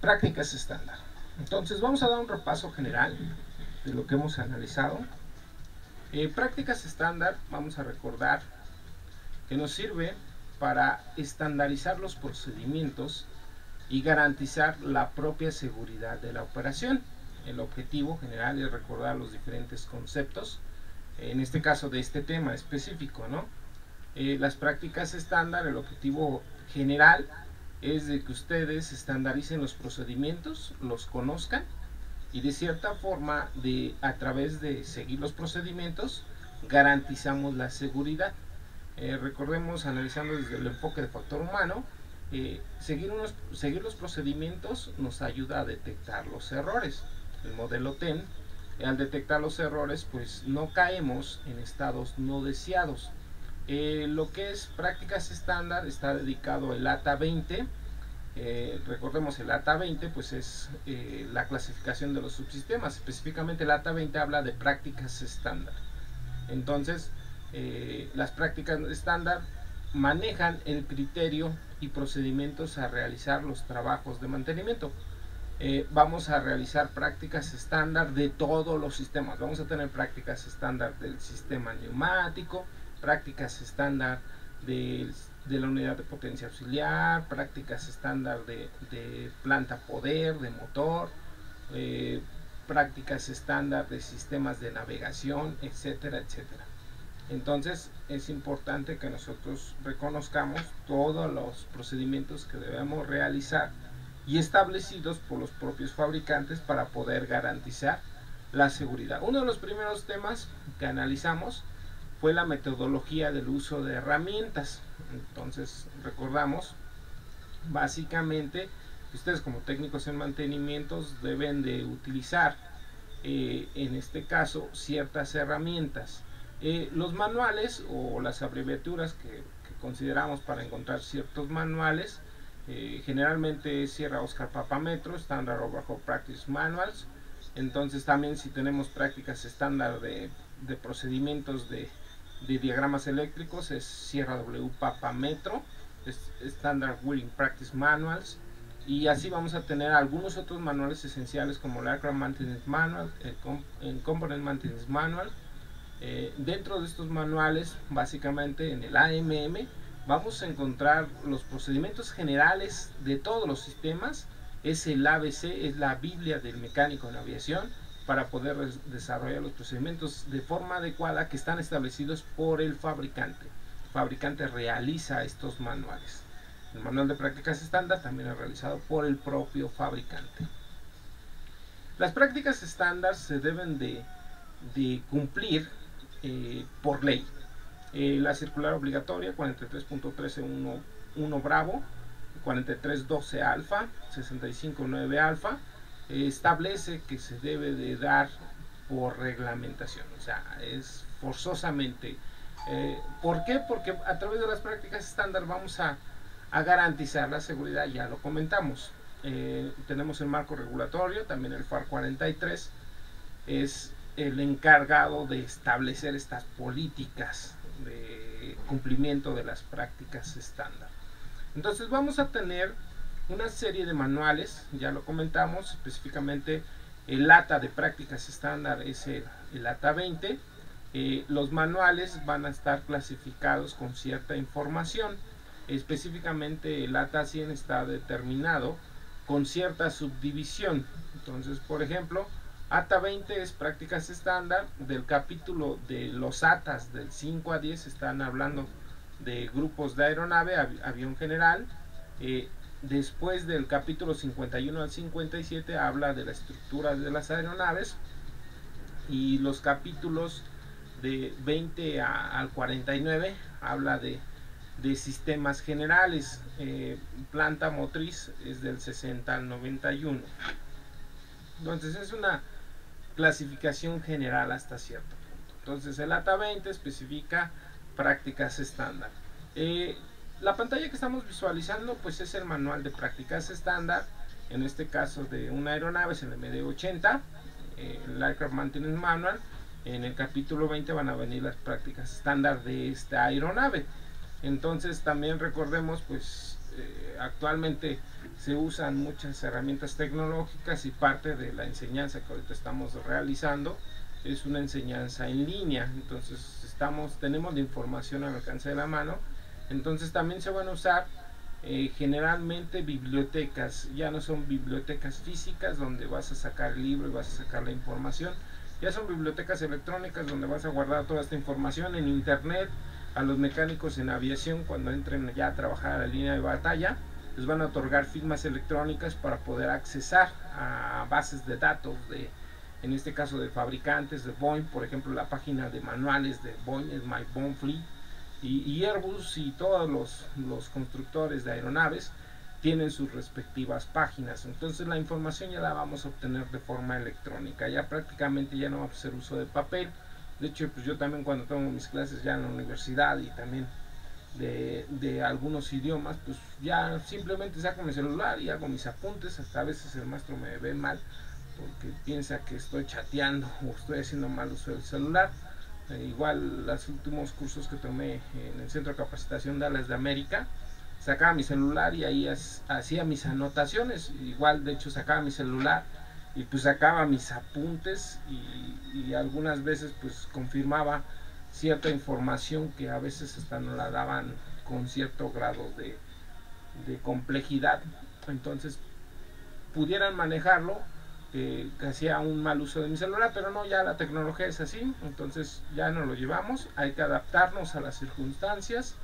Prácticas estándar. Entonces vamos a dar un repaso general de lo que hemos analizado. Prácticas estándar, vamos a recordar que nos sirve para estandarizar los procedimientos y garantizar la propia seguridad de la operación. El objetivo general es recordar los diferentes conceptos, en este caso de este tema específico, ¿no? Las prácticas estándar, el objetivo general es de que ustedes estandaricen los procedimientos, los conozcan y de cierta forma, a través de seguir los procedimientos, garantizamos la seguridad. Recordemos, analizando desde el enfoque de factor humano, seguir los procedimientos nos ayuda a detectar los errores. El modelo TEN, al detectar los errores, pues no caemos en estados no deseados. Lo que es prácticas estándar está dedicado el ATA 20. Recordemos, el ATA 20 pues es la clasificación de los subsistemas. Específicamente el ATA 20 habla de prácticas estándar. Entonces las prácticas estándar manejan el criterio y procedimientos a realizar los trabajos de mantenimiento. Vamos a realizar prácticas estándar de todos los sistemas. Vamos a tener prácticas estándar del sistema neumático, prácticas estándar de la unidad de potencia auxiliar, prácticas estándar de planta poder, de motor, prácticas estándar de sistemas de navegación, etcétera, etcétera. Entonces es importante que nosotros reconozcamos todos los procedimientos que debemos realizar y establecidos por los propios fabricantes para poder garantizar la seguridad. Uno de los primeros temas que analizamos fue la metodología del uso de herramientas. Entonces recordamos básicamente que ustedes como técnicos en mantenimientos deben de utilizar en este caso ciertas herramientas. Los manuales o las abreviaturas que consideramos para encontrar ciertos manuales, generalmente es Sierra Oscar Papa Metro, Standard Overhaul Practice Manuals. Entonces también si tenemos prácticas estándar de procedimientos de diagramas eléctricos, es Sierra W Papa Metro, Standard Wheeling Practice Manuals, y así vamos a tener algunos otros manuales esenciales como el Aircraft Maintenance Manual, el Component Maintenance Manual. Dentro de estos manuales, básicamente en el AMM, vamos a encontrar los procedimientos generales de todos los sistemas. Es el ABC, es la Biblia del mecánico en aviación, para poder desarrollar los procedimientos de forma adecuada que están establecidos por el fabricante. El fabricante realiza estos manuales. El manual de prácticas estándar también es realizado por el propio fabricante. Las prácticas estándar se deben de cumplir por ley. La circular obligatoria 43.13.1 Bravo, 43.12 Alfa, 65.9 Alfa, establece que se debe de dar por reglamentación, o sea, es forzosamente. ¿Por qué? Porque a través de las prácticas estándar vamos a garantizar la seguridad, ya lo comentamos. Tenemos el marco regulatorio, también el FAR 43 es el encargado de establecer estas políticas de cumplimiento de las prácticas estándar. Entonces vamos a tener una serie de manuales, ya lo comentamos, específicamente el ATA de prácticas estándar es el ATA 20. Los manuales van a estar clasificados con cierta información. Específicamente el ATA 100 está determinado con cierta subdivisión. Entonces, por ejemplo, ATA 20 es prácticas estándar. Del capítulo de los ATAs del 5 a 10 están hablando de grupos de aeronave, avión general. Después del capítulo 51 al 57 habla de la estructura de las aeronaves, y los capítulos de 20 al 49 habla de sistemas generales. Planta motriz es del 60 al 91. Entonces es una clasificación general hasta cierto punto. Entonces el ATA 20 especifica prácticas estándar. La pantalla que estamos visualizando pues es el manual de prácticas estándar, en este caso de una aeronave, es el MD-80, el Aircraft Maintenance Manual. En el capítulo 20 van a venir las prácticas estándar de esta aeronave. Entonces también recordemos pues actualmente se usan muchas herramientas tecnológicas y parte de la enseñanza que ahorita estamos realizando es una enseñanza en línea. Entonces tenemos la información al alcance de la mano. Entonces también se van a usar generalmente bibliotecas. Ya no son bibliotecas físicas donde vas a sacar el libro y vas a sacar la información. Ya son bibliotecas electrónicas donde vas a guardar toda esta información en internet. A los mecánicos en aviación, cuando entren ya a trabajar a la línea de batalla, les van a otorgar firmas electrónicas para poder accesar a bases de datos en este caso de fabricantes de Boeing. Por ejemplo, la página de manuales de Boeing es My Boeing Fleet, y Airbus y todos los constructores de aeronaves tienen sus respectivas páginas. Entonces la información ya la vamos a obtener de forma electrónica, ya prácticamente ya no vamos a hacer uso de papel. De hecho, pues yo también cuando tomo mis clases ya en la universidad y también de algunos idiomas, pues ya simplemente saco mi celular y hago mis apuntes. Hasta a veces el maestro me ve mal porque piensa que estoy chateando o estoy haciendo mal uso del celular. Igual los últimos cursos que tomé en el Centro de Capacitación Dallas de América, sacaba mi celular y ahí hacía mis anotaciones. Igual de hecho sacaba mi celular y pues sacaba mis apuntes y algunas veces pues confirmaba cierta información que a veces hasta no la daban con cierto grado de complejidad. Entonces pudieran manejarlo, que hacía un mal uso de mi celular, pero no, ya la tecnología es así. Entonces ya no lo llevamos, hay que adaptarnos a las circunstancias.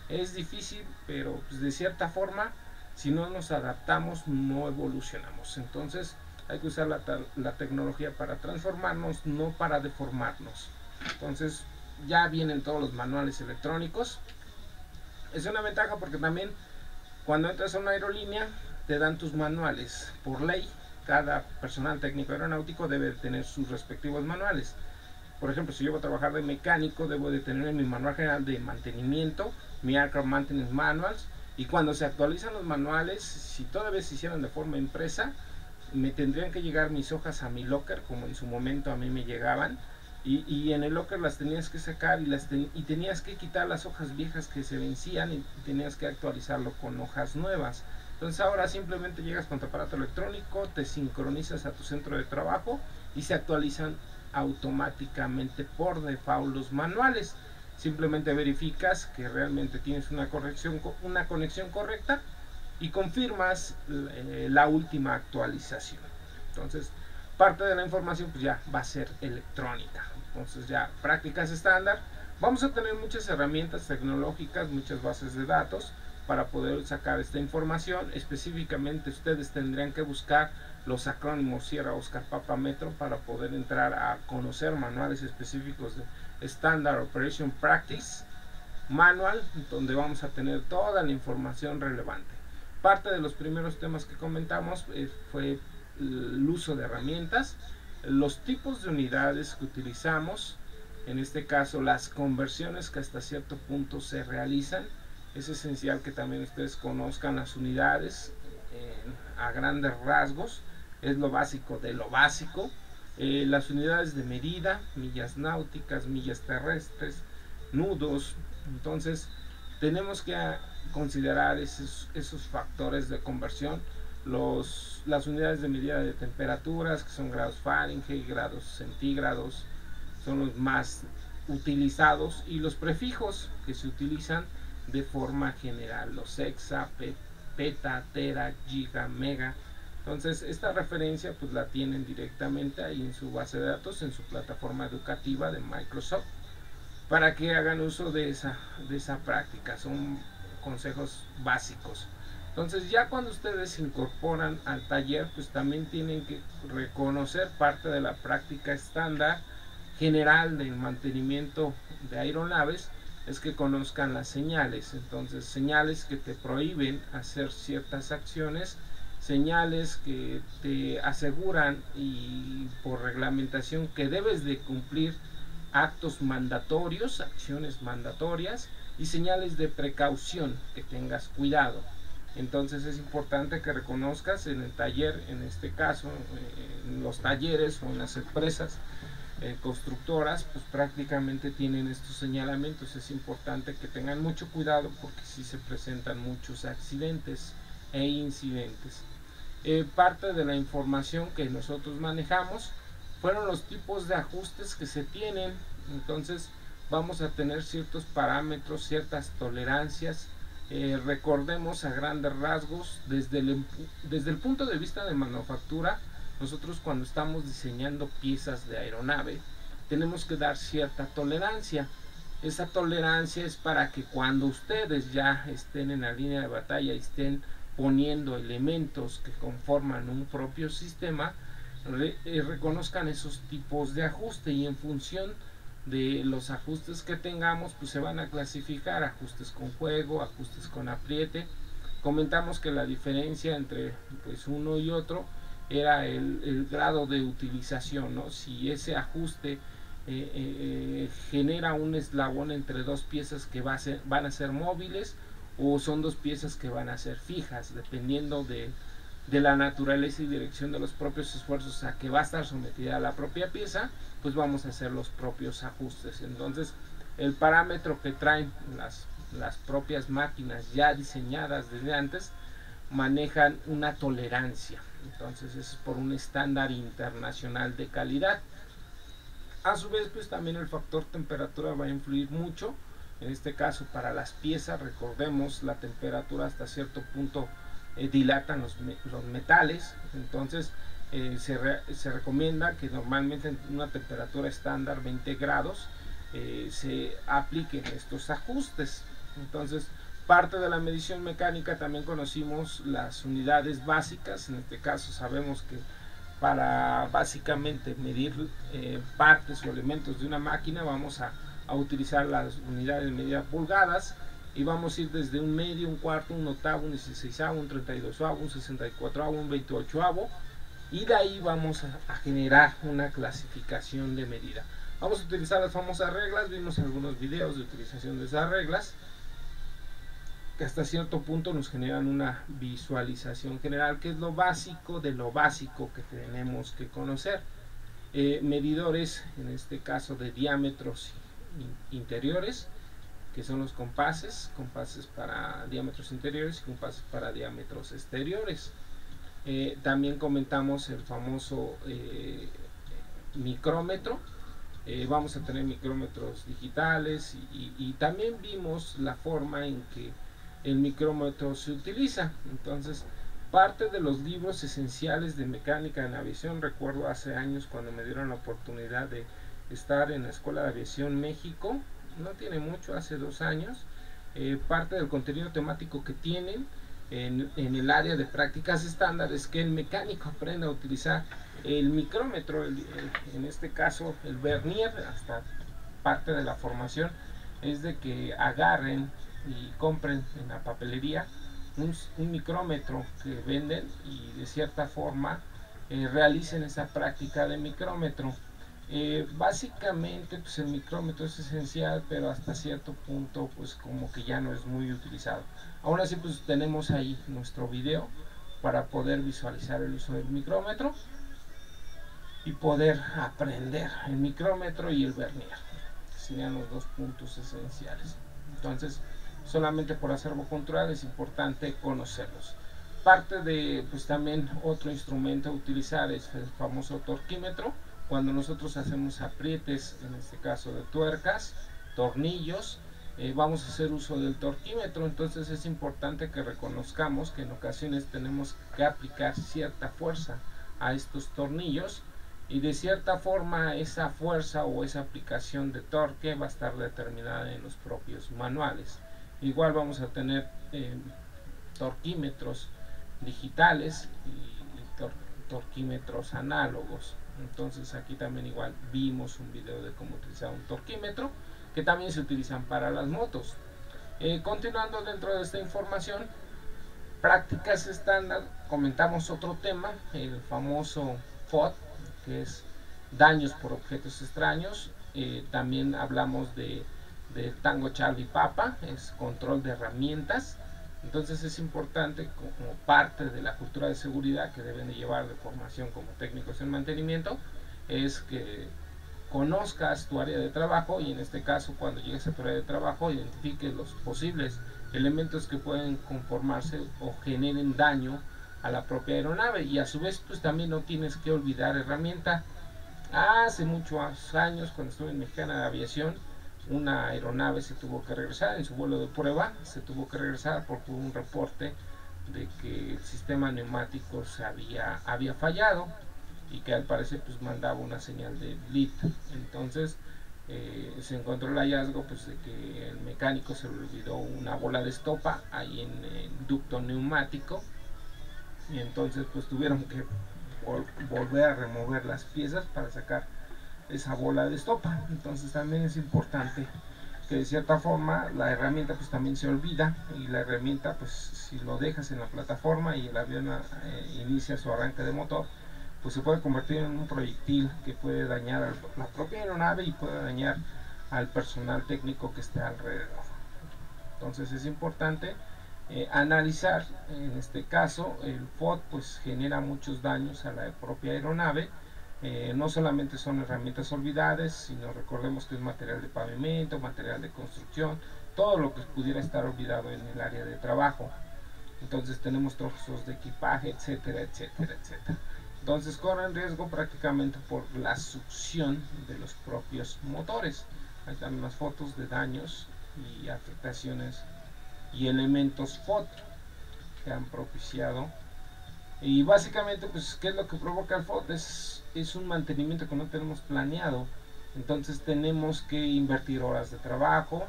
Es difícil, pero pues de cierta forma, si no nos adaptamos no evolucionamos. Entonces hay que usar la tecnología para transformarnos, no para deformarnos. Entonces ya vienen todos los manuales electrónicos. Es una ventaja porque también cuando entras a una aerolínea te dan tus manuales. Por ley, cada personal técnico aeronáutico debe tener sus respectivos manuales. Por ejemplo, si yo voy a trabajar de mecánico, debo de tener mi manual general de mantenimiento, mi Aircraft Maintenance Manuals, y cuando se actualizan los manuales, si todavía se hicieran de forma impresa, me tendrían que llegar mis hojas a mi locker, como en su momento a mí me llegaban, y en el locker las tenías que sacar y tenías que quitar las hojas viejas que se vencían y tenías que actualizarlo con hojas nuevas. Entonces ahora simplemente llegas con tu aparato electrónico, te sincronizas a tu centro de trabajo y se actualizan automáticamente por default los manuales. Simplemente verificas que realmente tienes una conexión correcta y confirmas la última actualización. Entonces parte de la información pues ya va a ser electrónica. Entonces ya prácticas estándar. Vamos a tener muchas herramientas tecnológicas, muchas bases de datos para poder sacar esta información. Específicamente ustedes tendrían que buscar los acrónimos Sierra Oscar Papa Metro para poder entrar a conocer manuales específicos de Standard Operation Practice Manual, donde vamos a tener toda la información relevante. Parte de los primeros temas que comentamos fue el uso de herramientas, los tipos de unidades que utilizamos, en este caso las conversiones que hasta cierto punto se realizan. Es esencial que también ustedes conozcan las unidades a grandes rasgos, es lo básico de lo básico. Las unidades de medida, millas náuticas, millas terrestres, nudos. Entonces tenemos que considerar esos factores de conversión. Las unidades de medida de temperaturas, que son grados Fahrenheit, grados centígrados, son los más utilizados, y los prefijos que se utilizan de forma general, los hexa, peta, tera, giga, mega. Entonces esta referencia pues la tienen directamente ahí en su base de datos, en su plataforma educativa de Microsoft, para que hagan uso de esa práctica. Son consejos básicos. Entonces ya cuando ustedes se incorporan al taller, pues también tienen que reconocer parte de la práctica estándar general del mantenimiento de aeronaves, es que conozcan las señales. Entonces señales que te prohíben hacer ciertas acciones, señales que te aseguran y por reglamentación que debes de cumplir actos mandatorios, acciones mandatorias, y señales de precaución, que tengas cuidado. Entonces es importante que reconozcas en el taller, en este caso en los talleres o en las empresas, constructoras, pues prácticamente tienen estos señalamientos. Es importante que tengan mucho cuidado porque sí se presentan muchos accidentes e incidentes. Parte de la información que nosotros manejamos fueron los tipos de ajustes que se tienen. Entonces vamos a tener ciertos parámetros, ciertas tolerancias. Recordemos a grandes rasgos, desde el punto de vista de manufactura, nosotros cuando estamos diseñando piezas de aeronave tenemos que dar cierta tolerancia. Esa tolerancia es para que cuando ustedes ya estén en la línea de batalla y estén poniendo elementos que conforman un propio sistema, reconozcan esos tipos de ajuste, y en función de los ajustes que tengamos, pues se van a clasificar ajustes con juego, ajustes con apriete. Comentamos que la diferencia entre pues uno y otro era el grado de utilización, ¿no? Si ese ajuste genera un eslabón entre dos piezas que van a ser móviles, o son dos piezas que van a ser fijas, dependiendo de la naturaleza y dirección de los propios esfuerzos a que va a estar sometida a la propia pieza, pues vamos a hacer los propios ajustes. Entonces el parámetro que traen las propias máquinas ya diseñadas desde antes manejan una tolerancia. Entonces es por un estándar internacional de calidad. A su vez, pues también el factor temperatura va a influir mucho. En este caso, para las piezas, recordemos, la temperatura hasta cierto punto dilatan los metales. Entonces se recomienda que normalmente en una temperatura estándar 20 grados se apliquen estos ajustes. Entonces, parte de la medición mecánica también conocimos las unidades básicas. En este caso sabemos que para básicamente medir partes o elementos de una máquina vamos a utilizar las unidades de medida pulgadas, y vamos a ir desde un medio, un cuarto, un octavo, un 16avo, un 32avo, un 64avo, un 28avo, y de ahí vamos a generar una clasificación de medida. Vamos a utilizar las famosas reglas. Vimos algunos videos de utilización de esas reglas que hasta cierto punto nos generan una visualización general, que es lo básico de lo básico que tenemos que conocer. Medidores, en este caso de diámetros interiores, que son los compases para diámetros interiores y compases para diámetros exteriores. También comentamos el famoso micrómetro. Vamos a tener micrómetros digitales, y también vimos la forma en que el micrómetro se utiliza. Entonces, parte de los libros esenciales de mecánica de aviación, recuerdo hace años cuando me dieron la oportunidad de estar en la Escuela de Aviación México, no tiene mucho, hace 2 años, parte del contenido temático que tienen en el área de prácticas estándares, que el mecánico aprenda a utilizar el micrómetro, en este caso el vernier. Hasta parte de la formación es de que agarren y compren en la papelería un micrómetro que venden, y de cierta forma realicen esa práctica de micrómetro. Básicamente pues el micrómetro es esencial, pero hasta cierto punto pues como que ya no es muy utilizado. Aún así, pues tenemos ahí nuestro video para poder visualizar el uso del micrómetro y poder aprender el micrómetro y el vernier, que serían los dos puntos esenciales. Entonces, solamente por acervo cultural es importante conocerlos. Parte de pues también otro instrumento a utilizar es el famoso torquímetro. Cuando nosotros hacemos aprietes, en este caso de tuercas, tornillos, vamos a hacer uso del torquímetro. Entonces es importante que reconozcamos que en ocasiones tenemos que aplicar cierta fuerza a estos tornillos, y de cierta forma esa fuerza o esa aplicación de torque va a estar determinada en los propios manuales. Igual vamos a tener torquímetros digitales y torquímetros análogos. Entonces aquí también igual vimos un video de cómo utilizar un torquímetro, que también se utilizan para las motos. Continuando dentro de esta información, prácticas estándar, comentamos otro tema, el famoso FOD, que es daños por objetos extraños. También hablamos de Tango Charlie Papa, es control de herramientas. Entonces es importante, como parte de la cultura de seguridad que deben de llevar de formación como técnicos en mantenimiento, es que conozcas tu área de trabajo y en este caso cuando llegues a tu área de trabajo identifiques los posibles elementos que pueden conformarse o generen daño a la propia aeronave, y a su vez pues también no tienes que olvidar herramienta. Hace muchos años, cuando estuve en Mexicana de Aviación, una aeronave se tuvo que regresar en su vuelo de prueba, se tuvo que regresar porque hubo un reporte de que el sistema neumático había fallado y que al parecer pues mandaba una señal de bleed. Entonces se encontró el hallazgo pues de que el mecánico se le olvidó una bola de estopa ahí en el ducto neumático, y entonces pues tuvieron que volver a remover las piezas para sacar esa bola de estopa. Entonces también es importante que de cierta forma la herramienta pues también se olvida, y la herramienta pues si lo dejas en la plataforma y el avión inicia su arranque de motor, pues se puede convertir en un proyectil que puede dañar a la propia aeronave y puede dañar al personal técnico que esté alrededor. Entonces es importante analizar. En este caso el FOD pues genera muchos daños a la propia aeronave. No solamente son herramientas olvidadas, sino recordemos que es material de pavimento, material de construcción, todo lo que pudiera estar olvidado en el área de trabajo. Entonces tenemos trozos de equipaje, etcétera, etcétera, etcétera. Entonces corren riesgo prácticamente por la succión de los propios motores. Ahí están unas fotos de daños y afectaciones y elementos FOD que han propiciado. Y básicamente pues qué es lo que provoca el FOD, es un mantenimiento que no tenemos planeado. Entonces tenemos que invertir horas de trabajo,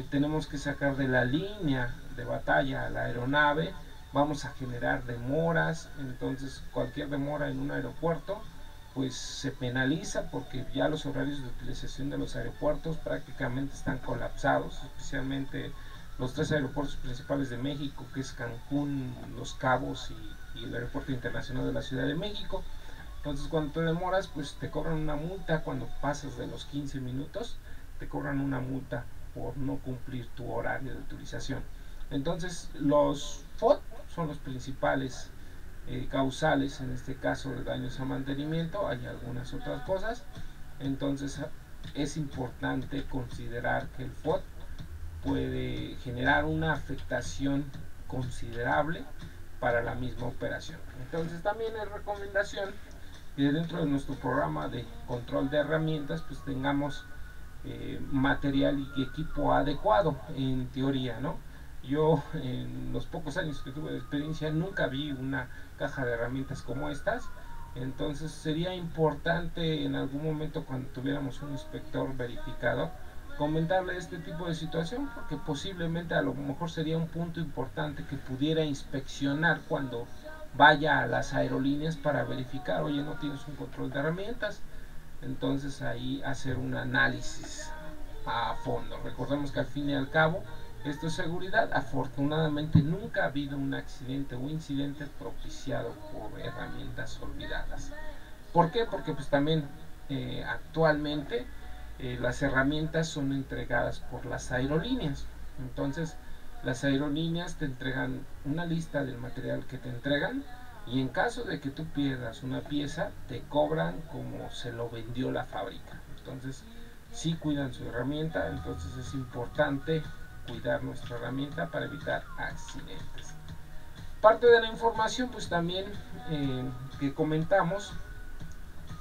tenemos que sacar de la línea de batalla a la aeronave, vamos a generar demoras. Entonces cualquier demora en un aeropuerto pues se penaliza, porque ya los horarios de utilización de los aeropuertos prácticamente están colapsados, especialmente los 3 aeropuertos principales de México, que es Cancún, Los Cabos y el aeropuerto internacional de la Ciudad de México. Entonces cuando te demoras pues te cobran una multa. Cuando pasas de los 15 minutos te cobran una multa por no cumplir tu horario de utilización. Entonces los FOD son los principales causales en este caso de daños a mantenimiento. Hay algunas otras cosas. Entonces es importante considerar que el FOD puede generar una afectación considerable para la misma operación. Entonces también es recomendación que dentro de nuestro programa de control de herramientas pues tengamos material y equipo adecuado, en teoría, ¿no? Yo en los pocos años que tuve de experiencia nunca vi una caja de herramientas como estas. Entonces sería importante en algún momento, cuando tuviéramos un inspector verificador, comentarle este tipo de situación, porque posiblemente a lo mejor sería un punto importante que pudiera inspeccionar cuando vaya a las aerolíneas para verificar, oye, no tienes un control de herramientas. Entonces ahí hacer un análisis a fondo. Recordemos que al fin y al cabo esto es seguridad. Afortunadamente nunca ha habido un accidente o incidente propiciado por herramientas olvidadas. ¿Por qué? Porque pues también actualmente las herramientas son entregadas por las aerolíneas. Entonces las aerolíneas te entregan una lista del material que te entregan, y en caso de que tú pierdas una pieza te cobran como se lo vendió la fábrica. Entonces sí cuidan su herramienta. Entonces es importante cuidar nuestra herramienta para evitar accidentes. Parte de la información pues también que comentamos,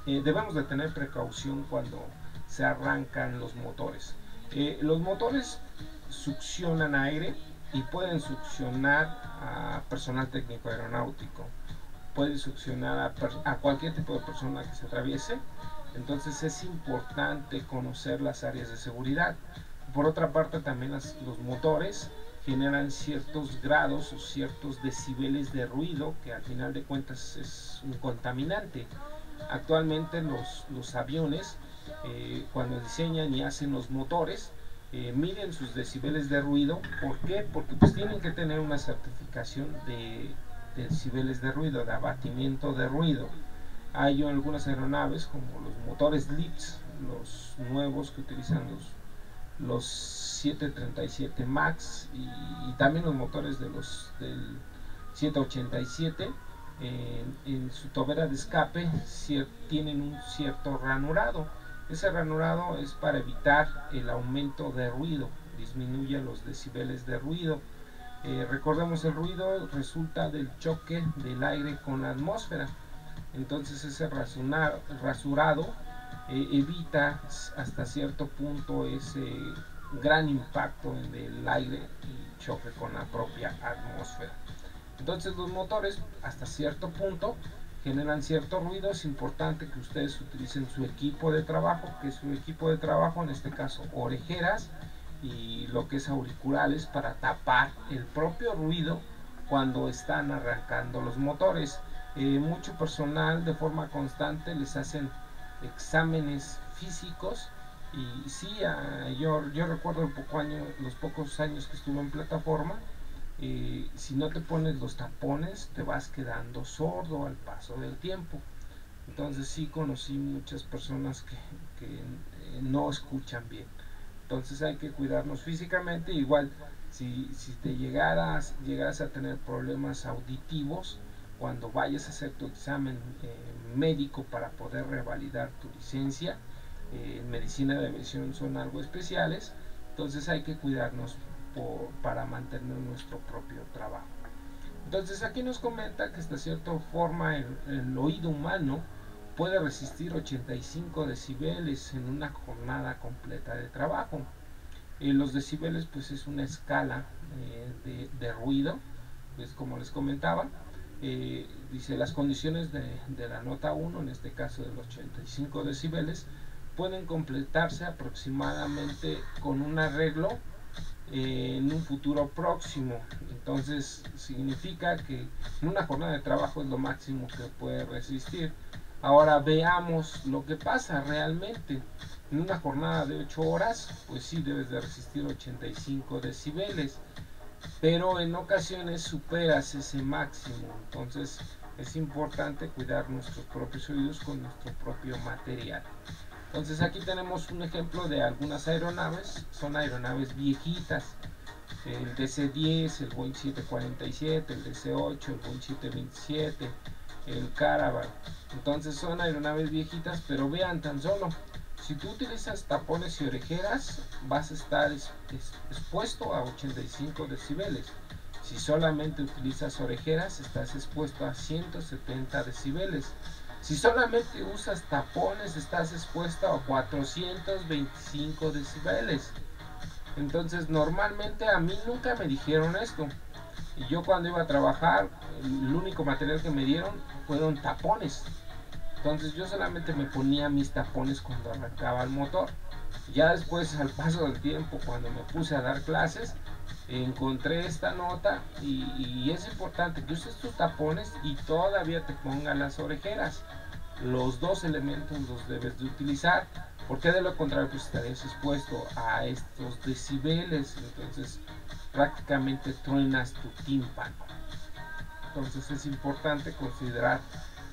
debemos de tener precaución cuando se arrancan los motores. Los motores succionan aire y pueden succionar a personal técnico aeronáutico, pueden succionar a cualquier tipo de persona que se atraviese. Entonces es importante conocer las áreas de seguridad. Por otra parte también los motores generan ciertos grados o ciertos decibeles de ruido, que al final de cuentas es un contaminante. Actualmente los aviones cuando diseñan y hacen los motores miden sus decibeles de ruido. ¿Por qué? Porque pues tienen que tener una certificación de decibeles de ruido, de abatimiento de ruido. Hay algunas aeronaves como los motores Leeds, los nuevos que utilizan los 737 MAX y también los motores del 787, en su tobera de escape tienen un cierto ranurado. Ese ranurado es para evitar el aumento de ruido, disminuye los decibeles de ruido. Recordemos, el ruido resulta del choque del aire con la atmósfera. Entonces ese rasurado evita hasta cierto punto ese gran impacto del aire y choque con la propia atmósfera. Entonces los motores hasta cierto punto generan cierto ruido. Es importante que ustedes utilicen su equipo de trabajo, que su equipo de trabajo, en este caso orejeras y lo que es auriculares, para tapar el propio ruido cuando están arrancando los motores. Mucho personal de forma constante les hacen exámenes físicos y sí, yo recuerdo los pocos años que estuve en plataforma. Si no te pones los tapones te vas quedando sordo al paso del tiempo. Entonces sí conocí muchas personas que no escuchan bien. Entonces hay que cuidarnos físicamente. Igual si te llegaras a tener problemas auditivos, cuando vayas a hacer tu examen médico para poder revalidar tu licencia, en medicina de aviación son algo especiales. Entonces hay que cuidarnos para mantener nuestro propio trabajo. Entonces aquí nos comenta que hasta cierta forma el oído humano puede resistir 85 decibeles en una jornada completa de trabajo. Los decibeles pues es una escala de ruido, pues como les comentaba. Dice, las condiciones de la nota 1, en este caso de los 85 decibeles, pueden completarse aproximadamente con un arreglo en un futuro próximo. Entonces significa que en una jornada de trabajo es lo máximo que puede resistir. Ahora veamos lo que pasa realmente. En una jornada de 8 horas, pues sí debes de resistir 85 decibeles, pero en ocasiones superas ese máximo. Entonces es importante cuidar nuestros propios oídos con nuestro propio material. Entonces aquí tenemos un ejemplo de algunas aeronaves. Son aeronaves viejitas, el DC-10, el Boeing 747, el DC-8, el Boeing 727, el Caravan. Entonces son aeronaves viejitas, pero vean, tan solo si tú utilizas tapones y orejeras vas a estar expuesto a 85 decibeles. Si solamente utilizas orejeras estás expuesto a 170 decibeles. Si solamente usas tapones estás expuesto a 425 decibeles. Entonces normalmente a mí nunca me dijeron esto. Y yo cuando iba a trabajar, el único material que me dieron fueron tapones. Entonces yo solamente me ponía mis tapones cuando arrancaba el motor. Ya después, al paso del tiempo, cuando me puse a dar clases, encontré esta nota y es importante que uses tus tapones y todavía te pongan las orejeras. Los dos elementos los debes de utilizar, porque de lo contrario pues estarías expuesto a estos decibeles. Entonces prácticamente truenas tu tímpano. Entonces es importante considerar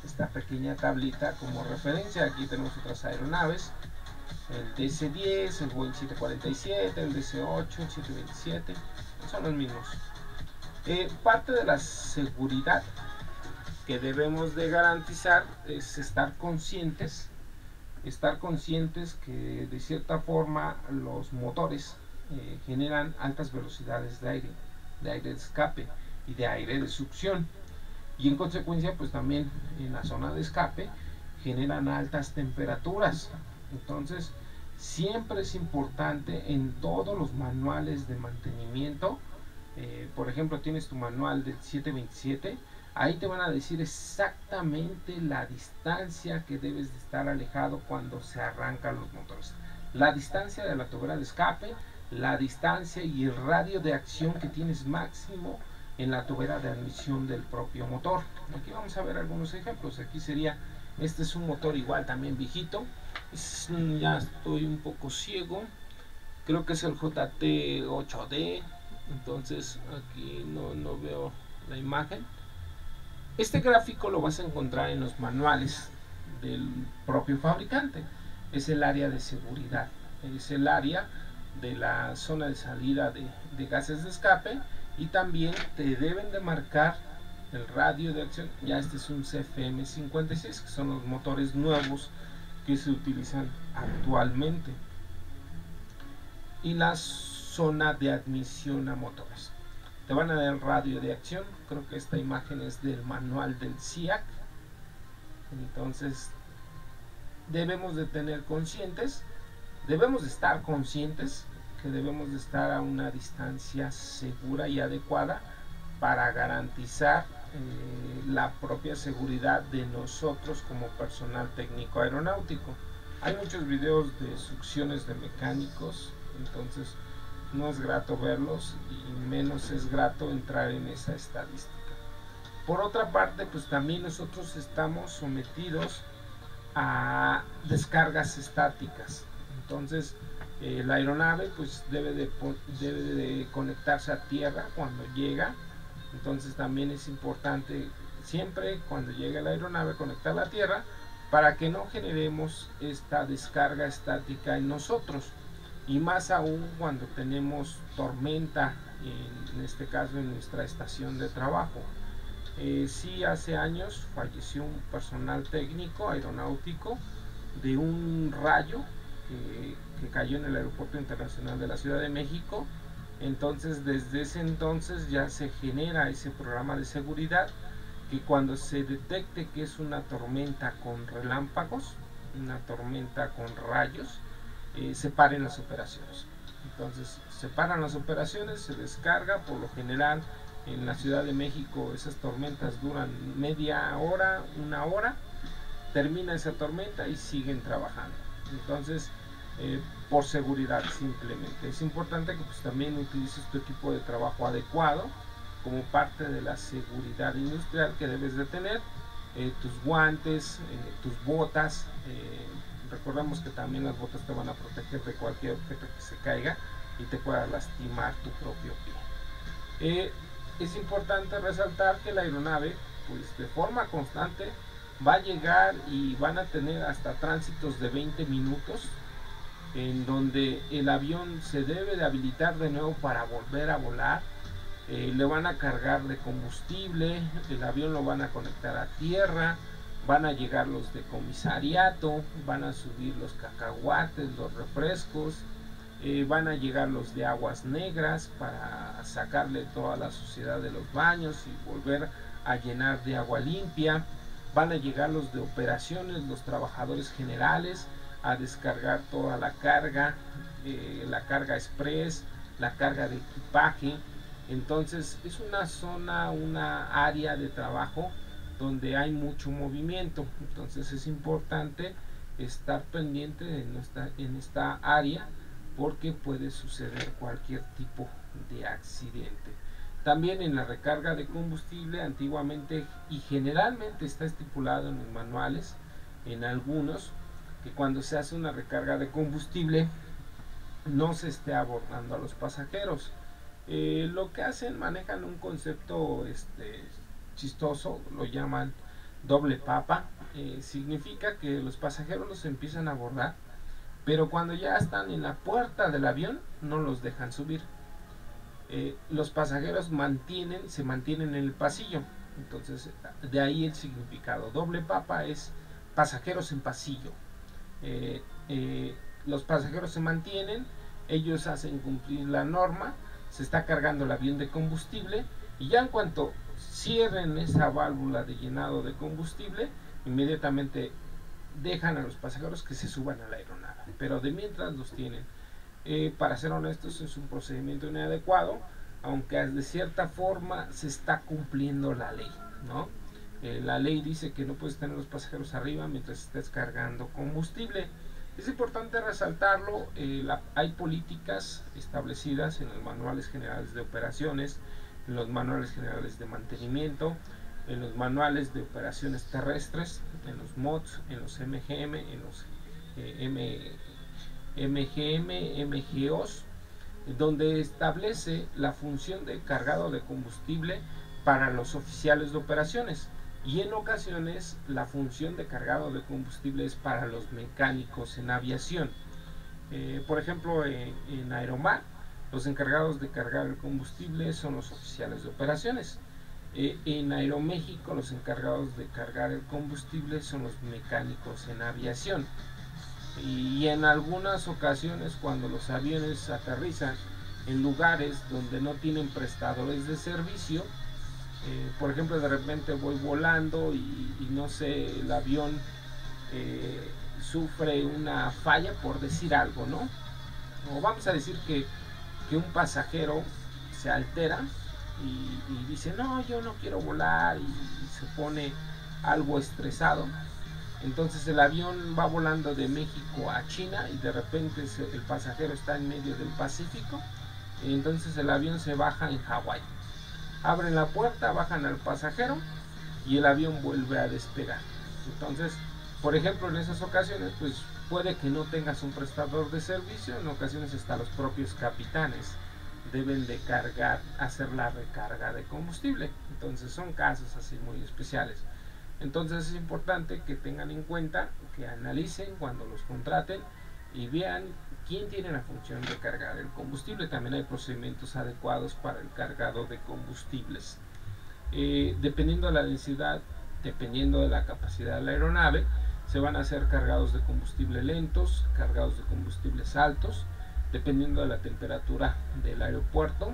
esta pequeña tablita como referencia. Aquí tenemos otras aeronaves, el DC-10, el Boeing 747, el DC-8, el 727, son los mismos. Parte de la seguridad que debemos de garantizar es estar conscientes que de cierta forma los motores generan altas velocidades de aire de escape y de aire de succión, y en consecuencia pues también en la zona de escape generan altas temperaturas. Entonces siempre es importante en todos los manuales de mantenimiento, por ejemplo tienes tu manual del 727, ahí te van a decir exactamente la distancia que debes de estar alejado cuando se arrancan los motores, la distancia de la tobera de escape, la distancia y el radio de acción que tienes máximo en la tobera de admisión del propio motor. Aquí vamos a ver algunos ejemplos. Aquí sería, este es un motor igual también viejito, ya estoy un poco ciego, creo que es el JT8D, entonces aquí no veo la imagen. Este gráfico lo vas a encontrar en los manuales del propio fabricante. Es el área de seguridad, es el área de la zona de salida de gases de escape, y también te deben de marcar el radio de acción. Ya este es un CFM56, que son los motores nuevos que se utilizan actualmente. Y la zona de admisión a motores. Te van a dar el radio de acción. Creo que esta imagen es del manual del CIAC. Entonces debemos de tener conscientes, debemos de estar conscientes que debemos de estar a una distancia segura y adecuada para garantizar la propia seguridad de nosotros como personal técnico aeronáutico. Hay muchos videos de succiones de mecánicos, entonces no es grato verlos y menos es grato entrar en esa estadística. Por otra parte, pues también nosotros estamos sometidos a descargas estáticas. Entonces la aeronave pues debe de conectarse a tierra cuando llega. Entonces también es importante siempre cuando llegue la aeronave conectarla a tierra para que no generemos esta descarga estática en nosotros, y más aún cuando tenemos tormenta, en este caso en nuestra estación de trabajo. Sí, hace años falleció un personal técnico aeronáutico de un rayo que cayó en el Aeropuerto Internacional de la Ciudad de México. Entonces desde ese entonces ya se genera ese programa de seguridad, que cuando se detecte que es una tormenta con relámpagos, una tormenta con rayos, se paren las operaciones. Entonces se paran las operaciones, se descarga. Por lo general en la Ciudad de México esas tormentas duran media hora, una hora, termina esa tormenta y siguen trabajando. Entonces por seguridad simplemente es importante que pues también utilices tu equipo de trabajo adecuado como parte de la seguridad industrial que debes de tener. Tus guantes, tus botas, recordemos que también las botas te van a proteger de cualquier objeto que se caiga y te pueda lastimar tu propio pie. Es importante resaltar que la aeronave pues de forma constante va a llegar y van a tener hasta tránsitos de 20 minutos en donde el avión se debe de habilitar de nuevo para volver a volar. Le van a cargar de combustible, el avión lo van a conectar a tierra, van a llegar los de comisariato, van a subir los cacahuates, los refrescos, van a llegar los de aguas negras para sacarle toda la suciedad de los baños y volver a llenar de agua limpia. Van a llegar los de operaciones, los trabajadores generales, a descargar toda la carga express, la carga de equipaje. Entonces es una zona, una área de trabajo donde hay mucho movimiento. Entonces es importante estar pendiente en esta área, porque puede suceder cualquier tipo de accidente. También en la recarga de combustible, antiguamente y generalmente está estipulado en los manuales, en algunos, que cuando se hace una recarga de combustible no se esté abordando a los pasajeros. Lo que hacen, manejan un concepto chistoso, lo llaman doble papa. Significa que los pasajeros los empiezan a abordar, pero cuando ya están en la puerta del avión no los dejan subir. Los pasajeros se mantienen en el pasillo. Entonces de ahí el significado. Doble papa es pasajeros en pasillo. Los pasajeros se mantienen, ellos hacen cumplir la norma, se está cargando el avión de combustible, y ya en cuanto cierren esa válvula de llenado de combustible, inmediatamente dejan a los pasajeros que se suban a la aeronave, pero de mientras los tienen. Para ser honestos, es un procedimiento inadecuado, aunque de cierta forma se está cumpliendo la ley, ¿no? La ley dice que no puedes tener los pasajeros arriba mientras estés cargando combustible. Es importante resaltarlo. Hay políticas establecidas en los manuales generales de operaciones, en los manuales generales de mantenimiento, en los manuales de operaciones terrestres, en los MODS, en los MGM, en los MGOs, donde establece la función de cargado de combustible para los oficiales de operaciones, y en ocasiones la función de cargado de combustible es para los mecánicos en aviación. Por ejemplo, en Aeromar, los encargados de cargar el combustible son los oficiales de operaciones. En Aeroméxico, los encargados de cargar el combustible son los mecánicos en aviación. y en algunas ocasiones cuando los aviones aterrizan en lugares donde no tienen prestadores de servicio, por ejemplo, de repente voy volando y no sé, el avión sufre una falla, por decir algo, ¿no? O vamos a decir que un pasajero se altera y dice, no, yo no quiero volar, y se pone algo estresado. Entonces el avión va volando de México a China y de repente el pasajero está en medio del Pacífico, y entonces el avión se baja en Hawái. Abren la puerta, bajan al pasajero y el avión vuelve a despegar. Entonces, por ejemplo, en esas ocasiones, pues puede que no tengas un prestador de servicio, en ocasiones hasta los propios capitanes deben de cargar, hacer la recarga de combustible. Entonces son casos así muy especiales. Entonces es importante que tengan en cuenta, que analicen cuando los contraten y vean quién tiene la función de cargar el combustible. También hay procedimientos adecuados para el cargado de combustibles. Dependiendo de la densidad, dependiendo de la capacidad de la aeronave, se van a hacer cargados de combustible lentos, cargados de combustibles altos, dependiendo de la temperatura del aeropuerto.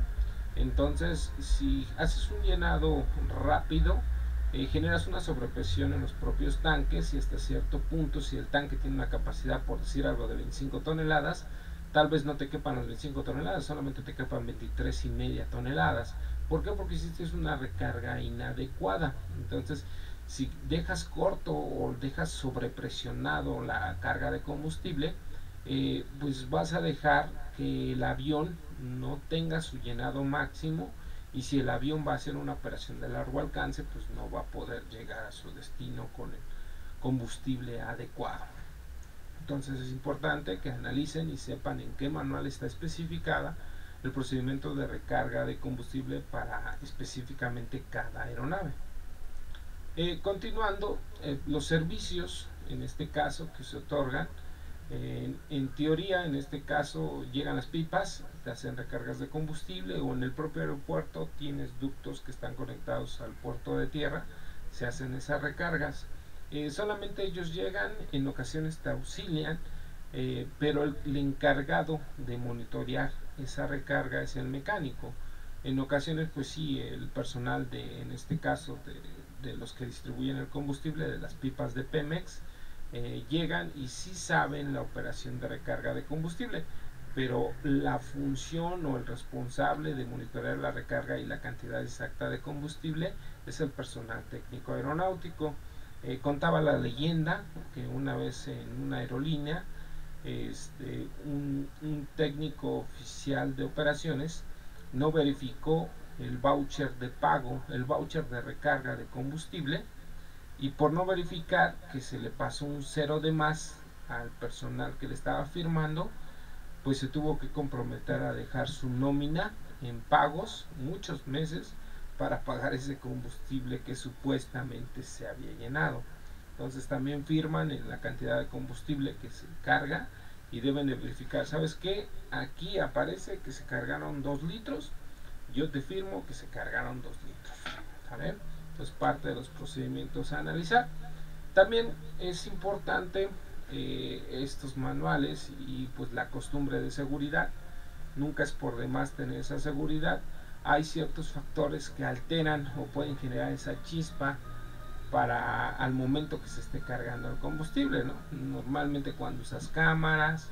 Entonces, si haces un llenado rápido, generas una sobrepresión en los propios tanques, y hasta cierto punto, si el tanque tiene una capacidad, por decir algo, de 25 toneladas, tal vez no te quepan las 25 toneladas, solamente te quepan 23,5 toneladas. ¿Por qué? Porque hiciste una recarga inadecuada. Entonces, si dejas corto o dejas sobrepresionado la carga de combustible, pues vas a dejar que el avión no tenga su llenado máximo, y si el avión va a hacer una operación de largo alcance, pues no va a poder llegar a su destino con el combustible adecuado. Entonces es importante que analicen y sepan en qué manual está especificada el procedimiento de recarga de combustible para específicamente cada aeronave. Continuando, los servicios, en este caso, que se otorgan, en teoría, en este caso, llegan las pipas, te hacen recargas de combustible, o en el propio aeropuerto tienes ductos que están conectados al puerto de tierra, se hacen esas recargas. Solamente ellos llegan, en ocasiones te auxilian, pero el encargado de monitorear esa recarga es el mecánico. En ocasiones, pues sí, el personal en este caso, de los que distribuyen el combustible, de las pipas de Pemex, llegan y sí saben la operación de recarga de combustible, pero la función o el responsable de monitorear la recarga y la cantidad exacta de combustible es el personal técnico aeronáutico. Contaba la leyenda que una vez en una aerolínea, un técnico oficial de operaciones no verificó el voucher de pago, el voucher de recarga de combustible, y por no verificar que se le pasó un cero de más al personal que le estaba firmando, pues se tuvo que comprometer a dejar su nómina en pagos muchos meses para pagar ese combustible que supuestamente se había llenado. Entonces también firman en la cantidad de combustible que se carga y deben de verificar, ¿sabes qué? Aquí aparece que se cargaron 2 litros, yo te firmo que se cargaron 2 litros, ¿sabes? Pues parte de los procedimientos a analizar. También es importante estos manuales y pues la costumbre de seguridad. Nunca es por demás tener esa seguridad. Hay ciertos factores que alteran o pueden generar esa chispa para al momento que se esté cargando el combustible, ¿no? Normalmente cuando usas cámaras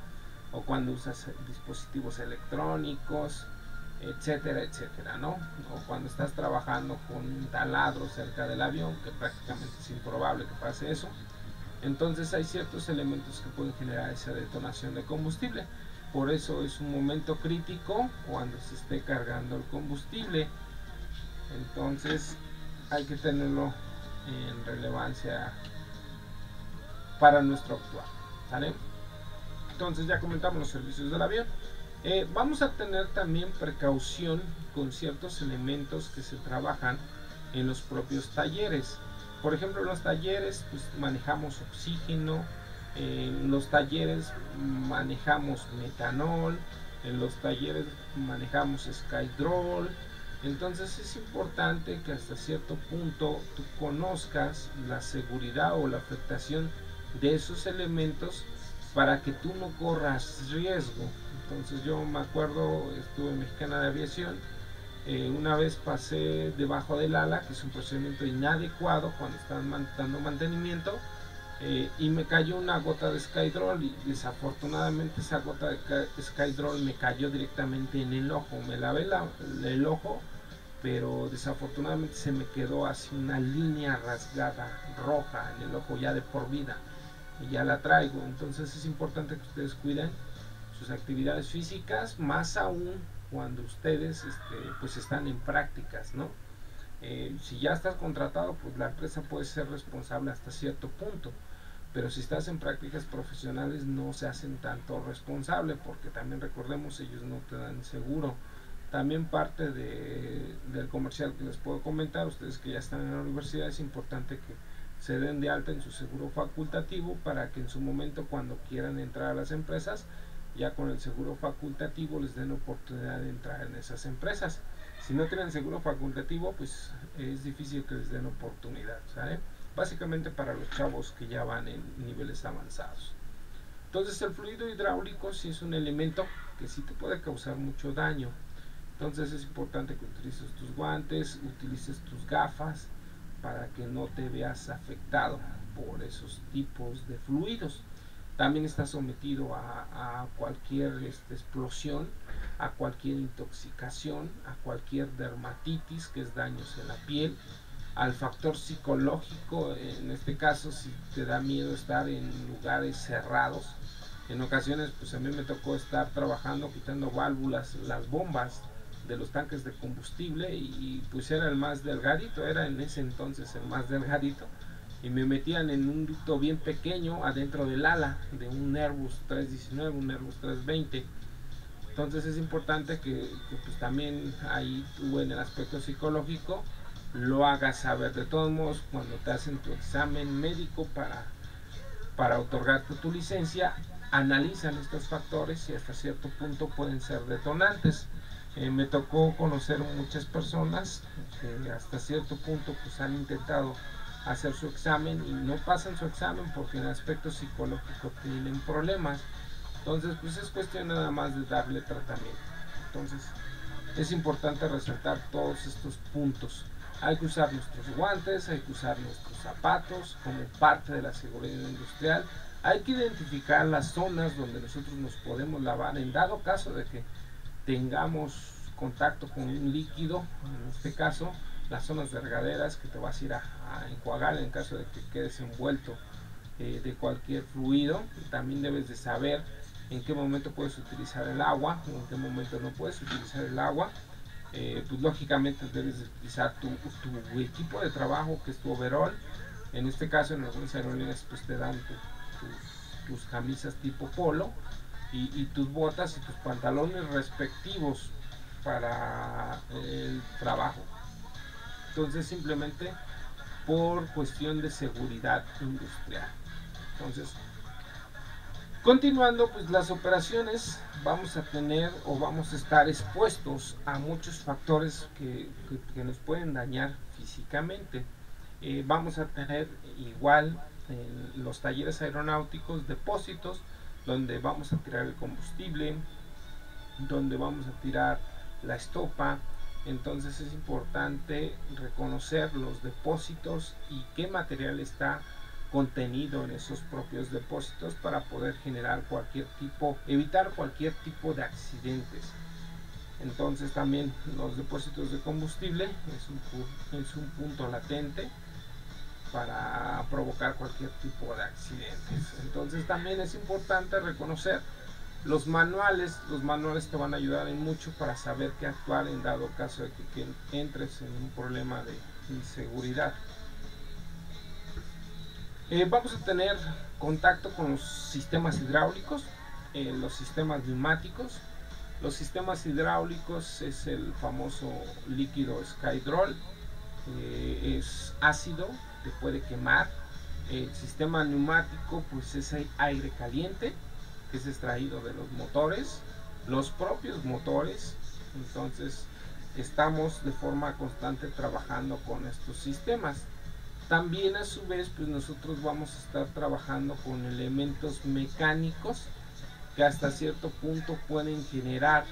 o cuando usas dispositivos electrónicos, etcétera, etcétera, ¿no? O cuando estás trabajando con un taladro cerca del avión, que prácticamente es improbable que pase eso. Entonces hay ciertos elementos que pueden generar esa detonación de combustible. Por eso es un momento crítico cuando se esté cargando el combustible. Entonces hay que tenerlo en relevancia para nuestro actuar, ¿vale? Entonces ya comentamos los servicios del avión. Vamos a tener también precaución con ciertos elementos que se trabajan en los propios talleres. Por ejemplo, en los talleres pues manejamos oxígeno, en los talleres manejamos metanol, en los talleres manejamos Skydrol. Entonces es importante que hasta cierto punto tú conozcas la seguridad o la afectación de esos elementos para que tú no corras riesgo. Entonces yo me acuerdo, estuve en Mexicana de Aviación, una vez pasé debajo del ala, que es un procedimiento inadecuado cuando están dando mantenimiento, y me cayó una gota de Skydrol, y desafortunadamente esa gota de Skydrol me cayó directamente en el ojo. Me lavé el ojo, pero desafortunadamente se me quedó así una línea rasgada roja en el ojo ya de por vida, y ya la traigo. Entonces es importante que ustedes cuiden sus actividades físicas, más aún cuando ustedes pues están en prácticas, ¿no? Si ya estás contratado, pues la empresa puede ser responsable hasta cierto punto, pero si estás en prácticas profesionales no se hacen tanto responsable, porque también recordemos, ellos no te dan seguro. También parte del comercial que les puedo comentar, ustedes que ya están en la universidad, es importante que se den de alta en su seguro facultativo, para que en su momento, cuando quieran entrar a las empresas, ya con el seguro facultativo les den oportunidad de entrar en esas empresas. Si no tienen seguro facultativo, pues es difícil que les den oportunidad, ¿sabe? Básicamente para los chavos que ya van en niveles avanzados. Entonces el fluido hidráulico sí es un elemento que sí te puede causar mucho daño. Entonces es importante que utilices tus guantes, utilices tus gafas, para que no te veas afectado por esos tipos de fluidos. También está sometido a cualquier explosión, a cualquier intoxicación, a cualquier dermatitis, que es daños en la piel, al factor psicológico. En este caso, si te da miedo estar en lugares cerrados, en ocasiones pues a mí me tocó estar trabajando quitando válvulas, las bombas de los tanques de combustible, y pues era el más delgadito, era en ese entonces el más delgadito, y me metían en un ducto bien pequeño adentro del ala de un Airbus 319, un Airbus 320. Entonces es importante que pues también ahí tú, en el aspecto psicológico, lo hagas saber. De todos modos, cuando te hacen tu examen médico para otorgarte tu licencia, analizan estos factores y hasta cierto punto pueden ser detonantes. Me tocó conocer muchas personas que hasta cierto punto pues han intentado hacer su examen y no pasan su examen porque en el aspecto psicológico tienen problemas. Entonces pues es cuestión nada más de darle tratamiento. Entonces es importante resaltar todos estos puntos. Hay que usar nuestros guantes, hay que usar nuestros zapatos como parte de la seguridad industrial. Hay que identificar las zonas donde nosotros nos podemos lavar en dado caso de que tengamos contacto con un líquido, en este caso las zonas de regaderas, que te vas a ir a enjuagar en caso de que quedes envuelto de cualquier fluido. También debes de saber en qué momento puedes utilizar el agua o en qué momento no puedes utilizar el agua. Pues lógicamente debes de utilizar tu equipo de trabajo, que es tu overall. En este caso, en algunas aerolíneas pues te dan tus camisas tipo polo y tus botas y tus pantalones respectivos para el trabajo. Entonces simplemente por cuestión de seguridad industrial. Entonces, continuando, pues las operaciones, vamos a tener o vamos a estar expuestos a muchos factores que nos pueden dañar físicamente. Vamos a tener igual en los talleres aeronáuticos depósitos donde vamos a tirar el combustible, donde vamos a tirar la estopa. Entonces es importante reconocer los depósitos y qué material está contenido en esos propios depósitos para poder generar evitar cualquier tipo de accidentes. Entonces también los depósitos de combustible es un punto latente para provocar cualquier tipo de accidentes. Entonces también es importante reconocer los manuales te van a ayudar en mucho para saber qué actuar en dado caso de que entres en un problema de inseguridad. Vamos a tener contacto con los sistemas hidráulicos, los sistemas neumáticos. Los sistemas hidráulicos es el famoso líquido Skydrol, es ácido, te puede quemar. El sistema neumático pues es aire caliente, que es extraído de los motores, los propios motores. Entonces estamos de forma constante trabajando con estos sistemas. También a su vez pues nosotros vamos a estar trabajando con elementos mecánicos que hasta cierto punto pueden generar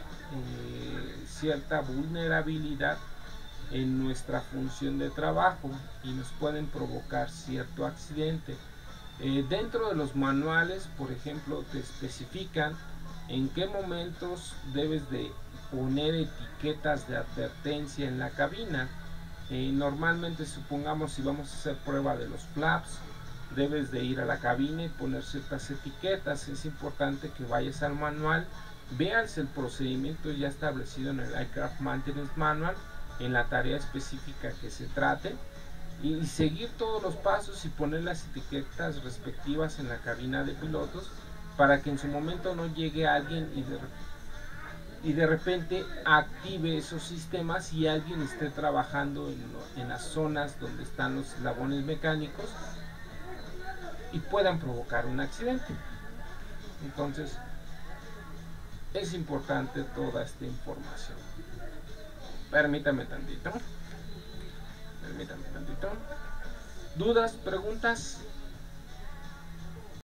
cierta vulnerabilidad en nuestra función de trabajo y nos pueden provocar cierto accidente. Dentro de los manuales, por ejemplo, te especifican en qué momentos debes de poner etiquetas de advertencia en la cabina. Normalmente, supongamos, si vamos a hacer prueba de los flaps, debes de ir a la cabina y poner ciertas etiquetas. Es importante que vayas al manual, veas el procedimiento ya establecido en el Aircraft Maintenance Manual, en la tarea específica que se trate, y seguir todos los pasos y poner las etiquetas respectivas en la cabina de pilotos, para que en su momento no llegue alguien y de repente active esos sistemas y alguien esté trabajando en las zonas donde están los eslabones mecánicos y puedan provocar un accidente. Entonces es importante toda esta información. Permítame tantito. ¿Dudas? ¿Preguntas?